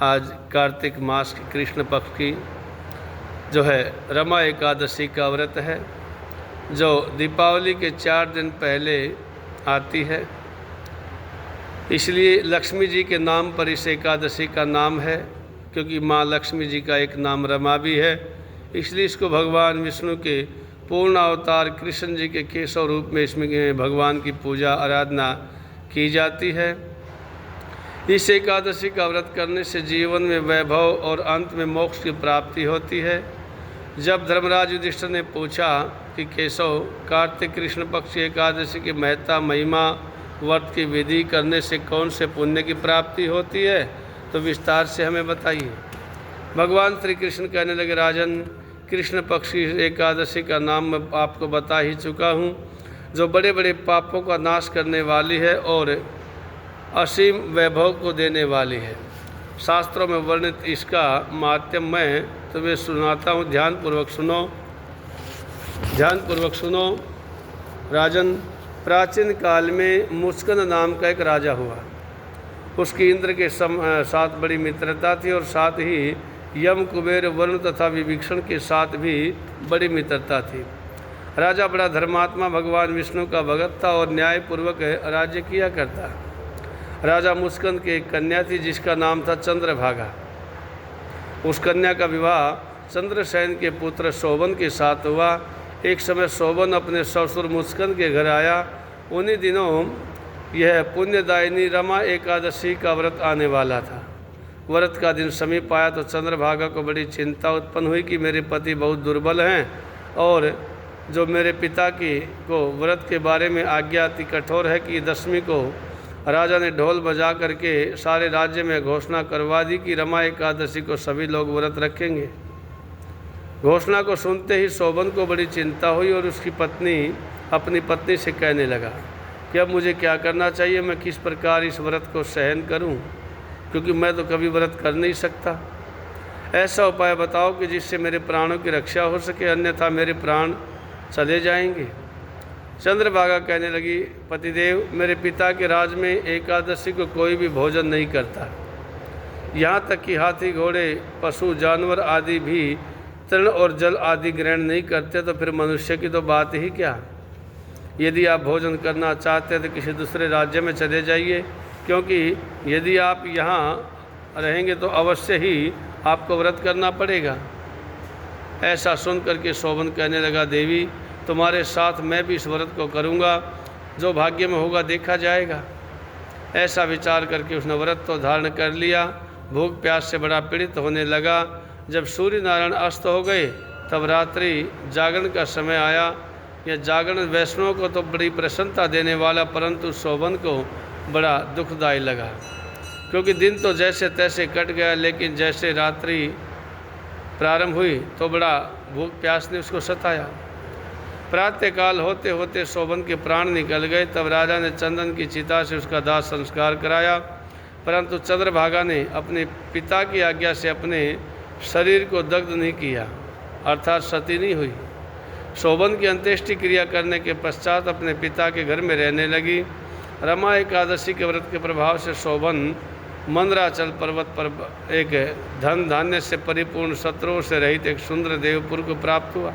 आज कार्तिक मास की कृष्ण पक्ष की जो है रमा एकादशी का व्रत है, जो दीपावली के 4 दिन पहले आती है। इसलिए लक्ष्मी जी के नाम पर इस एकादशी का नाम है, क्योंकि माँ लक्ष्मी जी का एक नाम रमा भी है। इसलिए इसको भगवान विष्णु के पूर्ण अवतार कृष्ण जी के केशव रूप में इसमें भगवान की पूजा आराधना की जाती है। इस एकादशी का व्रत करने से जीवन में वैभव और अंत में मोक्ष की प्राप्ति होती है। जब धर्मराज युधिष्ठिर ने पूछा कि केशव, कार्तिक कृष्ण पक्ष एकादशी की महत्ता, महिमा, व्रत की विधि करने से कौन से पुण्य की प्राप्ति होती है, तो विस्तार से हमें बताइए। भगवान श्री कृष्ण कहने लगे, राजन, कृष्ण पक्ष की एकादशी का नाम मैं आपको बता ही चुका हूँ, जो बड़े बड़े पापों का नाश करने वाली है और असीम वैभव को देने वाली है। शास्त्रों में वर्णित इसका माहात्म्य मैं तुम्हें सुनाता हूँ, ध्यानपूर्वक सुनो, ध्यानपूर्वक सुनो। राजन, प्राचीन काल में मुस्कंद नाम का एक राजा हुआ। उसकी इंद्र के साथ बड़ी मित्रता थी और साथ ही यम, कुबेर, वरुण तथा विभीषण के साथ भी बड़ी मित्रता थी। राजा बड़ा धर्मात्मा, भगवान विष्णु का भगत था और न्यायपूर्वक राज्य किया करता। राजा मुस्कंद की एक कन्या थी जिसका नाम था चंद्रभागा। उस कन्या का विवाह चंद्रसेन के पुत्र शोभन के साथ हुआ। एक समय शोभन अपने ससुर मुस्कंद के घर आया। उन्हीं दिनों यह पुण्यदायिनी रमा एकादशी का व्रत आने वाला था। व्रत का दिन समीप आया तो चंद्रभागा को बड़ी चिंता उत्पन्न हुई कि मेरे पति बहुत दुर्बल हैं और जो मेरे पिता की को व्रत के बारे में आज्ञा अति कठोर है कि 10वीं को राजा ने ढोल बजा करके सारे राज्य में घोषणा करवा दी कि रमा एकादशी को सभी लोग व्रत रखेंगे। घोषणा को सुनते ही शोभन को बड़ी चिंता हुई और उसकी पत्नी अपनी पत्नी से कहने लगा कि अब मुझे क्या करना चाहिए, मैं किस प्रकार इस व्रत को सहन करूं, क्योंकि मैं तो कभी व्रत कर नहीं सकता। ऐसा उपाय बताओ कि जिससे मेरे प्राणों की रक्षा हो सके, अन्यथा मेरे प्राण चले जाएंगे। चंद्रभागा कहने लगी, पतिदेव, मेरे पिता के राज में एकादशी को कोई भी भोजन नहीं करता। यहाँ तक कि हाथी, घोड़े, पशु, जानवर आदि भी तृण और जल आदि ग्रहण नहीं करते, तो फिर मनुष्य की तो बात ही क्या। यदि आप भोजन करना चाहते हैं तो किसी दूसरे राज्य में चले जाइए, क्योंकि यदि आप यहाँ रहेंगे तो अवश्य ही आपको व्रत करना पड़ेगा। ऐसा सुन करके शोभन कहने लगा, देवी, तुम्हारे साथ मैं भी इस व्रत को करूँगा, जो भाग्य में होगा देखा जाएगा। ऐसा विचार करके उसने व्रत तो धारण कर लिया। भूख प्यास से बड़ा पीड़ित होने लगा। जब सूर्य नारायण अस्त हो गए तब रात्रि जागरण का समय आया। यह जागरण वैष्णवों को तो बड़ी प्रसन्नता देने वाला, परंतु शोभन को बड़ा दुखदायी लगा, क्योंकि दिन तो जैसे तैसे कट गया, लेकिन जैसे रात्रि प्रारंभ हुई तो बड़ा भूख प्यास ने उसको सताया। प्रातःकाल होते होते शोभन के प्राण निकल गए। तब राजा ने चंदन की चिता से उसका दाह संस्कार कराया, परंतु चंद्रभागा ने अपने पिता की आज्ञा से अपने शरीर को दग्ध नहीं किया, अर्थात सती नहीं हुई। शोभन की अंत्येष्टि क्रिया करने के पश्चात अपने पिता के घर में रहने लगी। रमा एकादशी के व्रत के प्रभाव से शोभन मंदराचल पर्वत पर एक धन धान्य से परिपूर्ण, शत्रुओं से रहित एक सुंदर देवपुर को प्राप्त हुआ।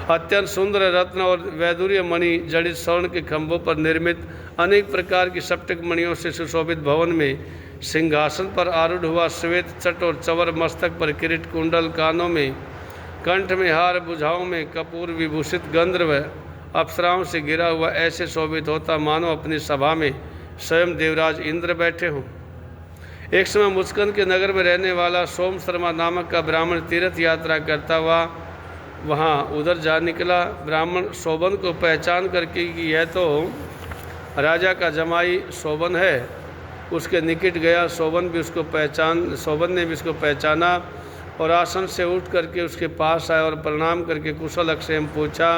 अत्यंत सुंदर रत्न और वैदुर्य मणि जड़ित स्वर्ण के खंभों पर निर्मित अनेक प्रकार की सप्तक मणियों से सुशोभित भवन में सिंहासन पर आरूढ़ हुआ। श्वेत चट और चवर, मस्तक पर किरीट, कुंडल, कानों में, कंठ में हार, भुजाओं में कपूर विभूषित गंधर्व अप्सराओं से घिरा हुआ ऐसे शोभित होता मानो अपनी सभा में स्वयं देवराज इंद्र बैठे हों। एक समय मुस्कंद के नगर में रहने वाला सोम शर्मा नामक का ब्राह्मण तीर्थ यात्रा करता हुआ वहाँ उधर जा निकला। ब्राह्मण शोभन को पहचान करके कि यह तो राजा का जमाई शोभन है, उसके निकट गया। शोभन ने भी उसको पहचाना और आसन से उठ करके उसके पास आया और प्रणाम करके कुशल अक्षेम पूछा।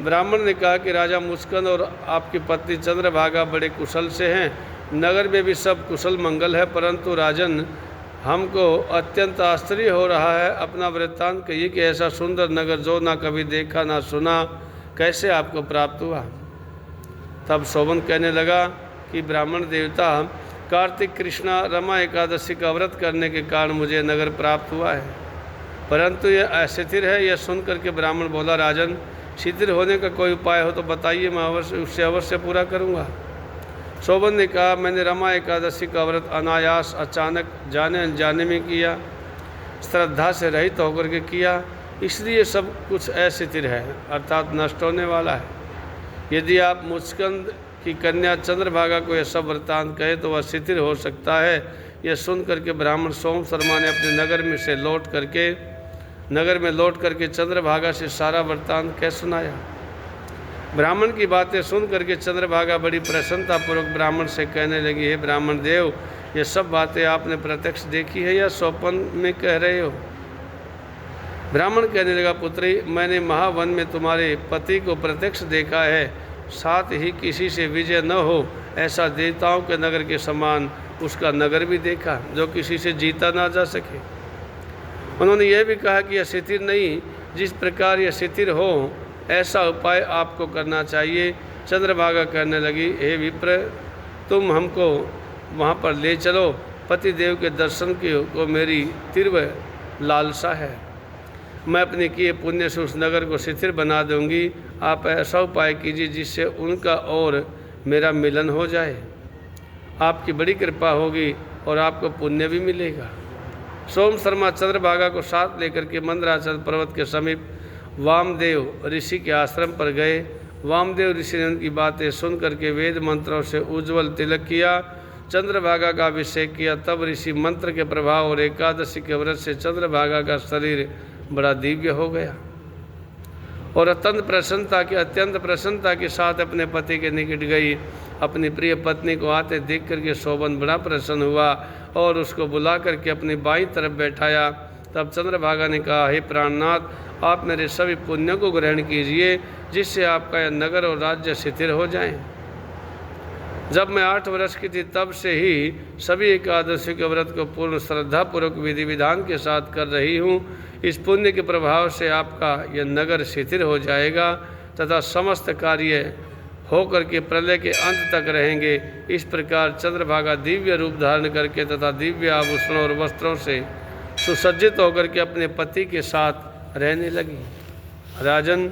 ब्राह्मण ने कहा कि राजा मुस्कंद और आपकी पत्नी चंद्रभागा बड़े कुशल से हैं, नगर में भी सब कुशल मंगल है, परंतु राजन, हमको अत्यंत आश्चर्य हो रहा है। अपना वृत्तांत कहिए कि ऐसा सुंदर नगर जो ना कभी देखा ना सुना, कैसे आपको प्राप्त हुआ। तब शोभन कहने लगा कि ब्राह्मण देवता, कार्तिक कृष्णा रमा एकादशी का व्रत करने के कारण मुझे नगर प्राप्त हुआ है, परंतु यह अशिथिर है। यह सुन करके ब्राह्मण बोला, राजन, शिथिल होने का कोई उपाय हो तो बताइए, मैं उससे अवश्य पूरा करूँगा। शोभन ने कहा, मैंने रमा एकादशी का व्रत अनायास अचानक जाने अनजाने में किया, श्रद्धा से रहित होकर के किया, इसलिए सब कुछ अशिथिर है, अर्थात नष्ट होने वाला है। यदि आप मुस्कंद की कन्या चंद्रभागा को यह सब वृत्तांत कहे तो वह शिथिल हो सकता है। यह सुन करके ब्राह्मण सोम शर्मा ने अपने नगर में लौट करके चंद्रभागा से सारा वृत्तांत कह सुनाया। ब्राह्मण की बातें सुन करके चंद्रभागा बड़ी प्रसन्नतापूर्वक ब्राह्मण से कहने लगी, हे ब्राह्मण देव, ये सब बातें आपने प्रत्यक्ष देखी है या स्वप्न में कह रहे हो? ब्राह्मण कहने लगा, पुत्री, मैंने महावन में तुम्हारे पति को प्रत्यक्ष देखा है, साथ ही किसी से विजय न हो ऐसा देवताओं के नगर के समान उसका नगर भी देखा, जो किसी से जीता ना जा सके। उन्होंने यह भी कहा कि यह शिथिर नहीं, जिस प्रकार यह शिथिर हो ऐसा उपाय आपको करना चाहिए। चंद्रभागा कहने लगी, हे विप्र, तुम हमको वहाँ पर ले चलो, पतिदेव के दर्शन को मेरी तीव्र लालसा है। मैं अपने किए पुण्य से उस नगर को शिथिल बना दूंगी। आप ऐसा उपाय कीजिए जिससे उनका और मेरा मिलन हो जाए। आपकी बड़ी कृपा होगी और आपको पुण्य भी मिलेगा। सोम शर्मा चंद्रभागा को साथ लेकर के मंदराचल पर्वत के समीप वामदेव ऋषि के आश्रम पर गए। वामदेव ऋषि ने उनकी बातें सुन करके वेद मंत्रों से उज्ज्वल तिलक किया, चंद्रभागा का अभिषेक किया। तब ऋषि मंत्र के प्रभाव और एकादशी के व्रत से चंद्रभागा का शरीर बड़ा दिव्य हो गया और अत्यंत प्रसन्नता के साथ अपने पति के निकट गई। अपनी प्रिय पत्नी को आते देख करके शोभन बड़ा प्रसन्न हुआ और उसको बुला करके अपनी बाईं तरफ बैठाया। तब चंद्रभागा ने कहा, हे प्राणनाथ, आप मेरे सभी पुण्यों को ग्रहण कीजिए, जिससे आपका यह नगर और राज्य शिथिल हो जाएं। जब मैं 8 वर्ष की थी तब से ही सभी एकादशी के व्रत को पूर्ण श्रद्धापूर्वक विधि विधान के साथ कर रही हूँ। इस पुण्य के प्रभाव से आपका यह नगर शिथिल हो जाएगा तथा समस्त कार्य हो करके प्रलय के अंत तक रहेंगे। इस प्रकार चंद्रभागा दिव्य रूप धारण करके तथा दिव्य आभूषणों और वस्त्रों से सुसज्जित होकर के अपने पति के साथ रहने लगी। राजन,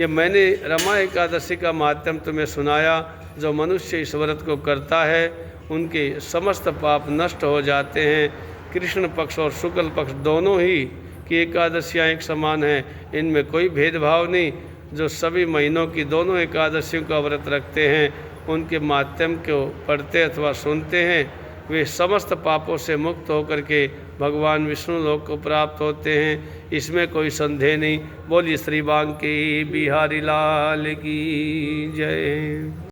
ये मैंने रमा एकादशी का माध्यम तुम्हें सुनाया। जो मनुष्य इस व्रत को करता है उनके समस्त पाप नष्ट हो जाते हैं। कृष्ण पक्ष और शुक्ल पक्ष दोनों ही की एकादशियाँ एक समान हैं, इनमें कोई भेदभाव नहीं। जो सभी महीनों की दोनों एकादशियों का व्रत रखते हैं, उनके माध्यम को पढ़ते अथवा सुनते हैं, वे समस्त पापों से मुक्त होकर के भगवान विष्णु लोक को प्राप्त होते हैं। इसमें कोई संदेह नहीं। बोलिए श्री बांके बिहारी लाल की जय।